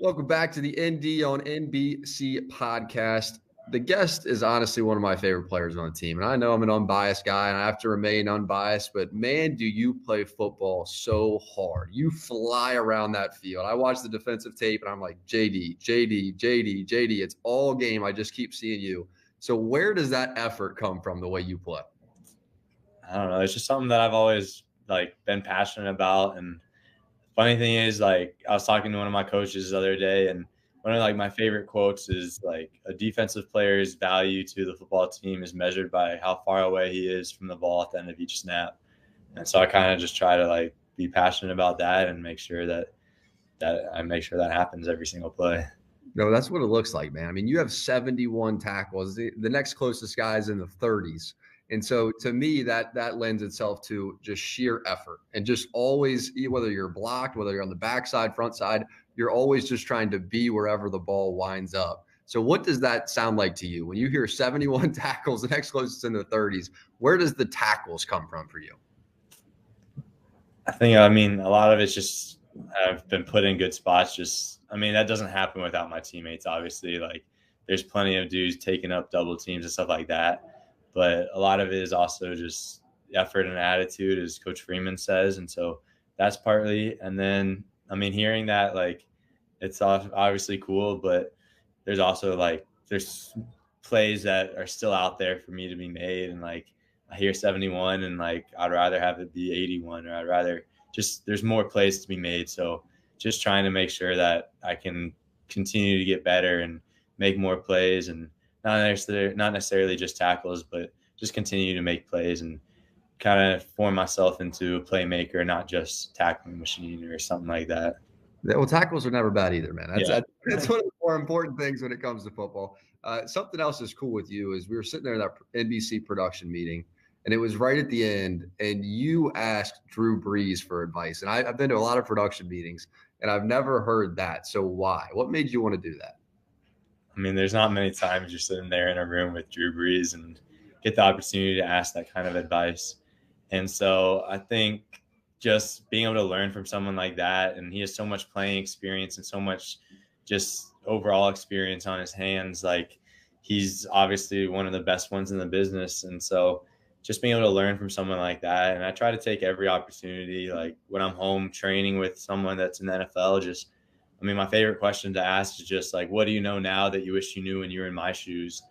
Welcome back to the ND on NBC Podcast. The guest is honestly one of my favorite players on the team. And I know I'm an unbiased guy and I have to remain unbiased, but man, do you play football so hard. You fly around that field. I watch the defensive tape and I'm like, JD, it's all game. I just keep seeing you. So where does that effort come from the way you play? I don't know. It's just something that I've always been passionate about. And funny thing is, I was talking to one of my coaches the other day, and one of my favorite quotes is a defensive player's value to the football team is measured by how far away he is from the ball at the end of each snap. And so I kind of just try to be passionate about that and make sure that happens every single play. No, that's what it looks like, man. I mean, you have 71 tackles. The next closest guy is in the 30s. And so to me, that lends itself to just sheer effort and just always, whether you're blocked, whether you're on the backside, front side, you're always just trying to be wherever the ball winds up. So what does that sound like to you? When you hear 71 tackles, the next closest in the 30s, where does the tackles come from for you? I mean, a lot of it's just I've been put in good spots. That doesn't happen without my teammates, obviously. There's plenty of dudes taking up double teams and stuff like that. But a lot of it is also just effort and attitude, as Coach Freeman says. And so that's partly. And then, hearing that, it's obviously cool, but there's also there's plays that are still out there for me to be made. And I hear 71 and I'd rather have it be 81, or I'd rather there's more plays to be made. So just trying to make sure that I can continue to get better and make more plays, and not necessarily just tackles, but just continue to make plays and kind of form myself into a playmaker, not just tackling machine or something like that. Well, tackles are never bad either, man. That's one of the more important things when it comes to football. Something else is cool with you is we were sitting there in that NBC production meeting, and it was right at the end, and you asked Drew Brees for advice. And I've been to a lot of production meetings, and I've never heard that. So why? What made you want to do that? There's not many times you're sitting there in a room with Drew Brees and get the opportunity to ask that kind of advice. And so I think just being able to learn from someone like that, and he has so much playing experience and so much just overall experience on his hands. He's obviously one of the best ones in the business. And so just being able to learn from someone like that. And I try to take every opportunity, when I'm home training with someone that's in the NFL, my favorite question to ask is just what do you know now that you wish you knew when you were in my shoes?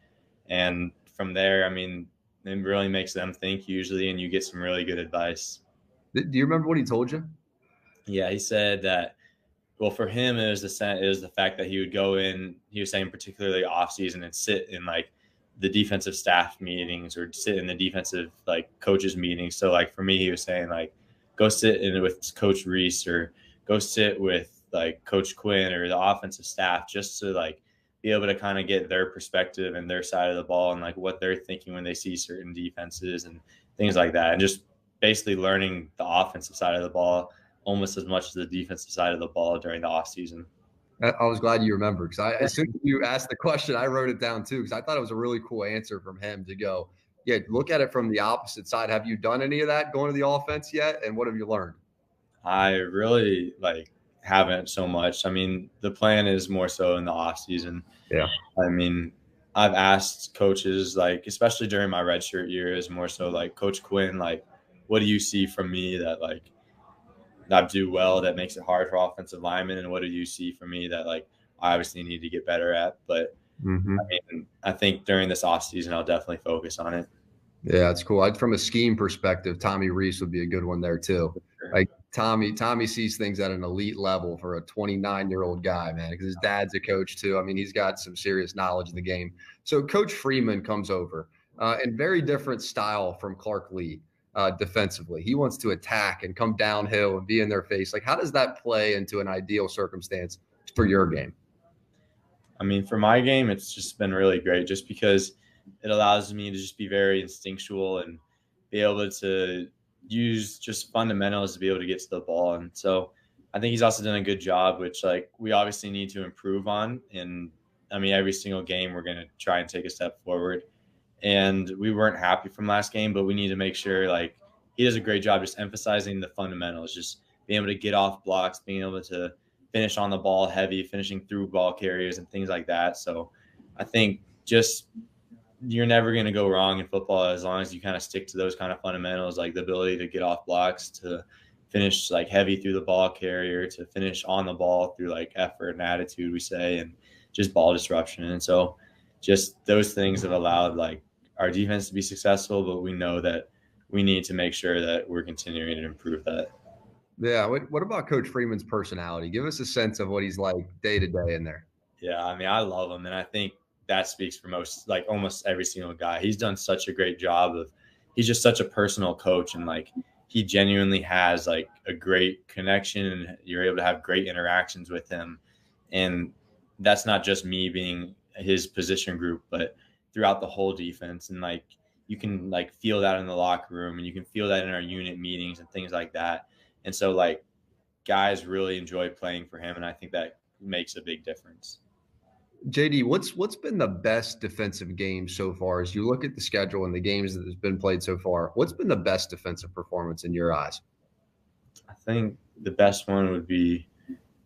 And from there, it really makes them think usually, and you get some really good advice. Do you remember what he told you? Yeah, he said that, well, for him, it was the fact that he would go in, he was saying particularly off season, and sit in the defensive staff meetings or sit in the defensive coaches meetings. So for me, he was saying go sit in with Coach Reese, or go sit with Coach Quinn or the offensive staff, just to be able to kind of get their perspective and their side of the ball, and what they're thinking when they see certain defenses and things like that. And just basically learning the offensive side of the ball almost as much as the defensive side of the ball during the off season. I was glad you remembered, because as soon as you asked the question, I wrote it down too, because I thought it was a really cool answer from him to go, yeah, look at it from the opposite side. Have you done any of that going to the offense yet? And what have you learned? I really haven't so much. The plan is more so in the off season. Yeah. I've asked coaches, especially during my redshirt year, is more so Coach Quinn, what do you see from me that I do well that makes it hard for offensive linemen, and what do you see from me that I obviously need to get better at? But I think during this off season, I'll definitely focus on it. Yeah, it's cool. From a scheme perspective, Tommy Reese would be a good one there too. Tommy sees things at an elite level for a 29-year-old guy, man, because his dad's a coach too. He's got some serious knowledge in the game. So Coach Freeman comes over, and very different style from Clark Lee defensively. He wants to attack and come downhill and be in their face. How does that play into an ideal circumstance for your game? For my game, it's just been really great, just because it allows me to just be very instinctual and be able to use just fundamentals to be able to get to the ball. And so I think he's also done a good job, which we obviously need to improve on. And every single game we're going to try and take a step forward. And we weren't happy from last game, but we need to make sure he does a great job just emphasizing the fundamentals, just being able to get off blocks, being able to finish on the ball heavy, finishing through ball carriers and things like that. So I think just you're never going to go wrong in football as long as you kind of stick to those kind of fundamentals, like the ability to get off blocks, to finish like heavy through the ball carrier, to finish on the ball through like effort and attitude, we say, and just ball disruption. And so just those things have allowed like our defense to be successful, but we know that we need to make sure that we're continuing to improve that. Yeah. What about Coach Freeman's personality? Give us a sense of what he's like day to day in there. Yeah, I mean, I love him, and I think that speaks for most, like almost every single guy. He's done such a great job of, he's just such a personal coach, and like he genuinely has like a great connection, and you're able to have great interactions with him. And that's not just me being his position group, but throughout the whole defense. And like you can like feel that in the locker room, and you can feel that in our unit meetings and things like that. And so like guys really enjoy playing for him, and I think that makes a big difference. JD, what's been the best defensive game so far as you look at the schedule and the games that has been played so far? What's been the best defensive performance in your eyes? I think the best one would be,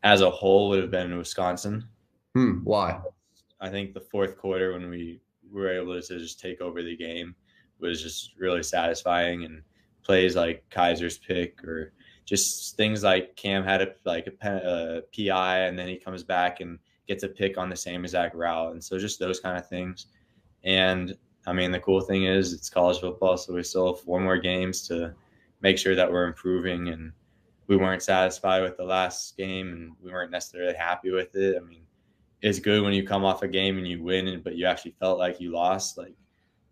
as a whole, would have been in Wisconsin. Why? I think the fourth quarter when we were able to just take over the game was just really satisfying, and plays like Kaiser's pick, or just things like Cam had a PI, and then he comes back and gets a pick on the same exact route. And so just those kind of things. And I mean, the cool thing is it's college football, so we still have 4 more games to make sure that we're improving. And we weren't satisfied with the last game, and we weren't necessarily happy with it. I mean, it's good when you come off a game and you win, but you actually felt like you lost. Like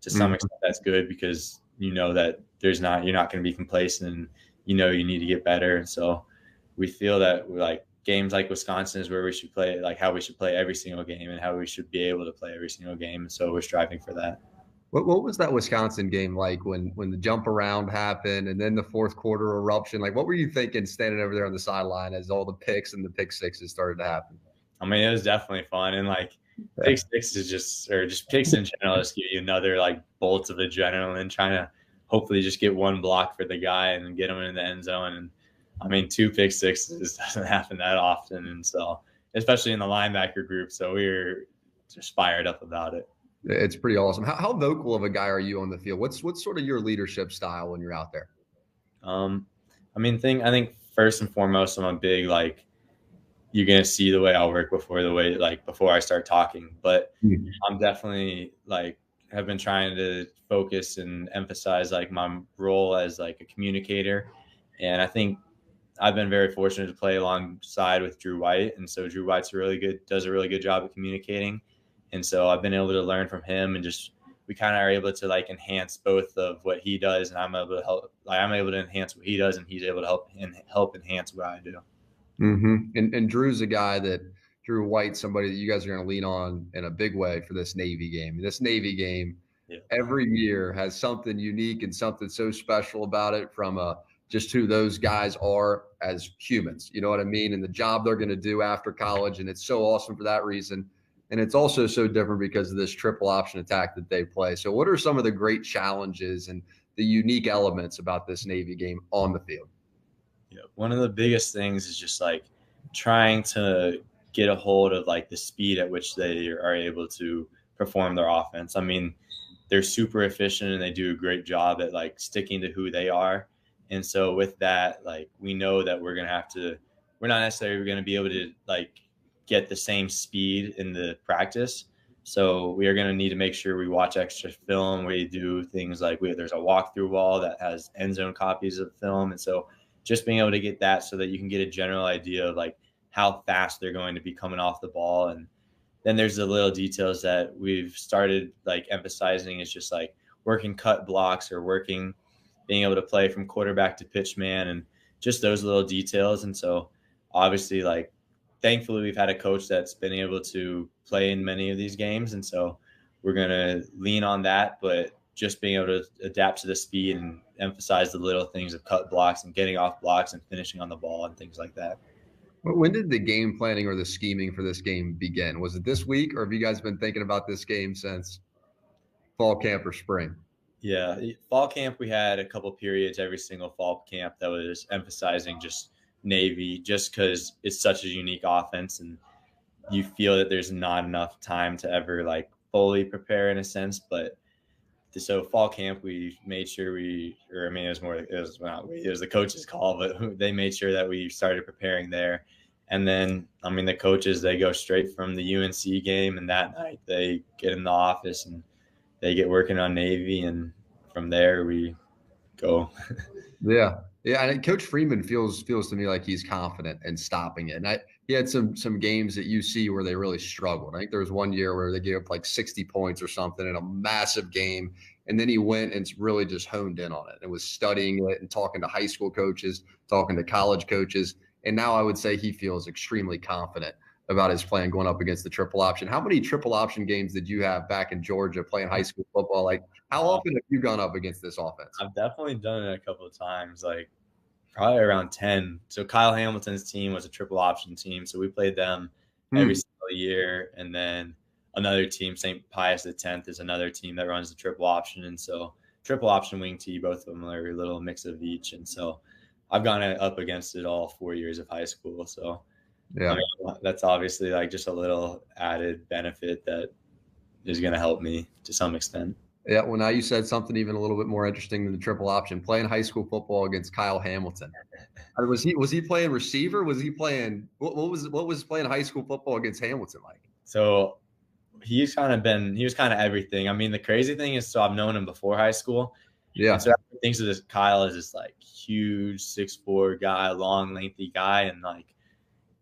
to some extent, that's good, because you know that you're not going to be complacent, and you know you need to get better. And so we feel that we're like, games like Wisconsin is where we should play, like how we should play every single game, and how we should be able to play every single game. And so we're striving for that. What was that Wisconsin game like when the jump around happened and then the fourth quarter eruption? Like, what were you thinking standing over there on the sideline as all the picks and the pick sixes started to happen? I mean, it was definitely fun. And like pick sixes just picks in general just give you another like bolt of adrenaline, trying to hopefully just get one block for the guy and get him in the end zone. And I mean, 2 pick sixes doesn't happen that often. And so, especially in the linebacker group. So we were just fired up about it. It's pretty awesome. How vocal of a guy are you on the field? What's sort of your leadership style when you're out there? I think first and foremost, I'm a big, like, you're going to see the way I work before I start talking. But I'm definitely like, have been trying to focus and emphasize like my role as like a communicator. And I think I've been very fortunate to play alongside with Drew White. And so Drew White's does a really good job of communicating. And so I've been able to learn from him, and just, we kind of are able to like enhance both of what he does. And I'm able to help, like I'm able to enhance what he does, and he's able to help enhance what I do. And Drew's a guy that Drew White, somebody that you guys are going to lean on in a big way for this Navy game. This Navy game every year has something unique and something so special about it, from just who those guys are as humans, you know what I mean? And the job they're going to do after college. And it's so awesome for that reason. And it's also so different because of this triple option attack that they play. So what are some of the great challenges and the unique elements about this Navy game on the field? Yeah, one of the biggest things is just like trying to get a hold of like the speed at which they are able to perform their offense. I mean, they're super efficient, and they do a great job at like sticking to who they are. And so with that, like, we know that we're not necessarily going to be able to like get the same speed in the practice. So we are going to need to make sure we watch extra film. We do things like there's a walkthrough wall that has end zone copies of film. And so just being able to get that so that you can get a general idea of like how fast they're going to be coming off the ball. And then there's the little details that we've started like emphasizing, is just like working cut blocks, or being able to play from quarterback to pitch man, and just those little details. And so obviously, like, thankfully we've had a coach that's been able to play in many of these games. And so we're going to lean on that, but just being able to adapt to the speed and emphasize the little things of cut blocks and getting off blocks and finishing on the ball and things like that. When did the game planning or the scheming for this game begin? Was it this week, or have you guys been thinking about this game since fall camp or spring? Yeah, fall camp, we had a couple periods every single fall camp that was emphasizing just Navy, just because it's such a unique offense and you feel that there's not enough time to ever like fully prepare in a sense. But so fall camp, we made sure it was the coach's call, but they made sure that we started preparing there. And then, I mean, the coaches, they go straight from the UNC game, and that night they get in the office and they get working on Navy, and from there we go. Yeah. Yeah, and Coach Freeman feels to me like he's confident in stopping it. And he had some games at UC where they really struggled. I think there was one year where they gave up like 60 points or something in a massive game, and then he went and really just honed in on it and was studying it and talking to high school coaches, talking to college coaches. And now I would say he feels extremely confident about his plan going up against the triple option. How many triple option games did you have back in Georgia playing high school football? Like, how often have you gone up against this offense? I've definitely done it a couple of times, like probably around 10. So Kyle Hamilton's team was a triple option team. So we played them every single year. And then another team, St. Pius X, is another team that runs the triple option. And so triple option wing tee, both of them are a little mix of each. And so I've gone up against it all 4 years of high school. So yeah, I mean, that's obviously like just a little added benefit that is going to help me to some extent. Yeah, well, now you said something even a little bit more interesting than the triple option. Playing high school football against Kyle Hamilton. Was he playing receiver? Was he playing what was playing high school football against Hamilton like? So he was kind of everything. I mean, the crazy thing is, so I've known him before high school. Yeah. And so everyone thinks of this Kyle as this like huge 6'4" guy, long, lengthy guy, and like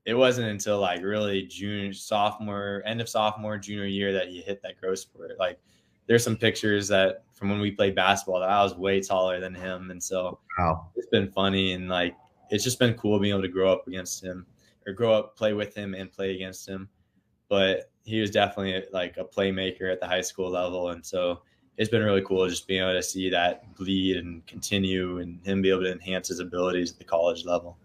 it wasn't until like really end of sophomore, junior year that he hit that growth spurt. Like there's some pictures that from when we played basketball that I was way taller than him. And so It's been funny. And like, it's just been cool being able to grow up against him or play with him and play against him. But he was definitely like a playmaker at the high school level. And so it's been really cool just being able to see that bleed and continue and him be able to enhance his abilities at the college level.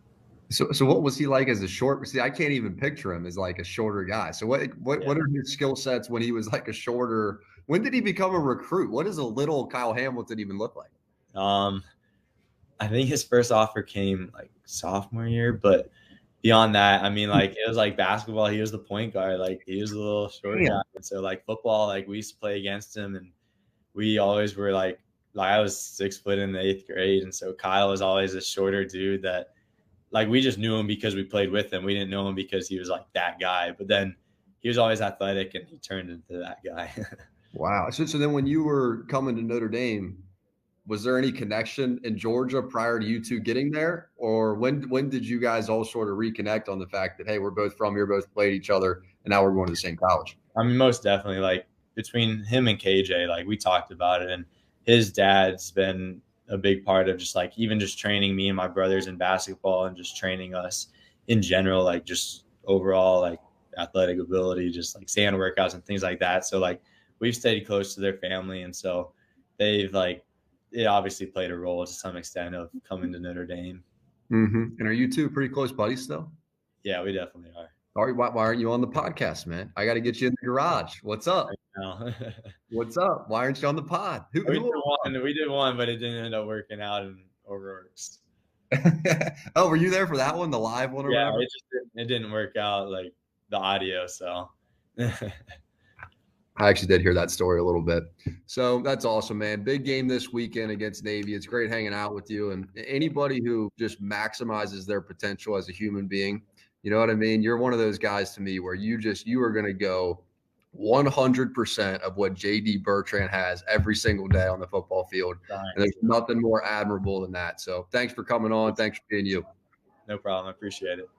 So what was he like as a short? See, I can't even picture him as like a shorter guy. So what are his skill sets when he was like a shorter? When did he become a recruit? What does a little Kyle Hamilton even look like? I think his first offer came like sophomore year, but beyond that, I mean, like it was like basketball. He was the point guard. Like he was a little short guy. And so like football, like we used to play against him, and we always were like I was 6 foot in the 8th grade, and so Kyle was always a shorter dude that. Like we just knew him because we played with him. We didn't know him because he was like that guy. But then he was always athletic, and he turned into that guy. Wow. So then when you were coming to Notre Dame, was there any connection in Georgia prior to you two getting there? Or when did you guys all sort of reconnect on the fact that, hey, we're both from here, both played each other, and now we're going to the same college? I mean, most definitely. Like between him and KJ, like we talked about it. And his dad's been a big part of just like even just training me and my brothers in basketball and just training us in general, like just overall like athletic ability, just like sand workouts and things like that. So like we've stayed close to their family, and so they've like it obviously played a role to some extent of coming to Notre Dame. Mm-hmm. And are you two pretty close buddies still? Yeah, we definitely are. Why aren't you on the podcast, man? I got to get you in the garage. What's up? What's up? Why aren't you on the pod? We did one, but it didn't end up working out and overworks. Oh, were you there for that one, the live one? Or whatever? It didn't work out, like the audio. So I actually did hear that story a little bit. So that's awesome, man. Big game this weekend against Navy. It's great hanging out with you. And anybody who just maximizes their potential as a human being, you know what I mean? You're one of those guys to me where you are going to go 100% of what JD Bertrand has every single day on the football field. And there's nothing more admirable than that. So thanks for coming on. Thanks for being you. No problem. I appreciate it.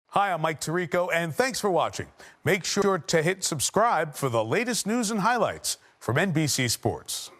Hi, I'm Mike Tirico, and thanks for watching. Make sure to hit subscribe for the latest news and highlights from NBC Sports.